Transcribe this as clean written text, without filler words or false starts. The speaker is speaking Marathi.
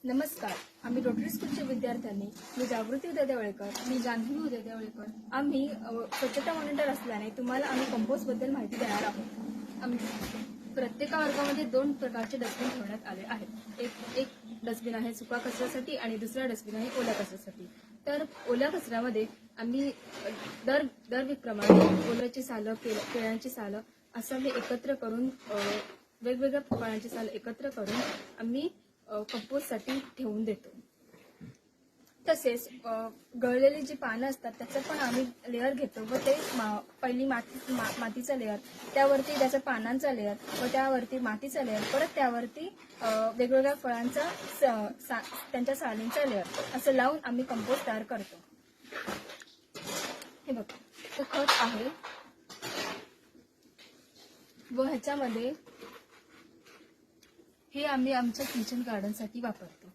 नमस्कार. आम्ही रोटरी स्कूलच्या विद्यार्थ्यांनी मी जागृती उदय देवळेकर, मी जान्हवी उदय देवळेकर. आम्ही स्वच्छता मॉनिटर असल्याने तुम्हाला आम्ही कंपोस्ट बद्दल माहिती देणार आहोत. प्रत्येक वर्गामध्ये 2 प्रकारचे डस्टबिन ठेवण्यात आले आहेत. एक डस्टबिन आहे सुका कचऱ्यासाठी आणि दुसरा डस्टबिन आहे ओल्या कचऱ्यासाठी. तर ओल्या कचऱ्यामध्ये आम्ही दर वीकप्रमाणे ओल्याची सालं, केळ्यांची सालं असं आम्ही एकत्र करून वेगवेगळ्या फळांची सालं एकत्र करून आम्ही कंपोस्टसाठी ठेवून देतो. तसेच गळलेली जी पानं असतात त्याचं पण आम्ही लेअर घेतो व ते पहिली मातीचा लेअर, त्यावरती त्याच्या पानांचा लेअर व त्यावरती मातीचा लेअर, परत त्यावरती वेगवेगळ्या फळांचा त्यांच्या सालींचा लेअर असं लावून आम्ही कंपोस्ट तयार करतो. हे बघा, हे खत आहे व ह्याच्यामध्ये हे आम्ही आमच्या किचन गार्डनसाठी वापरतो.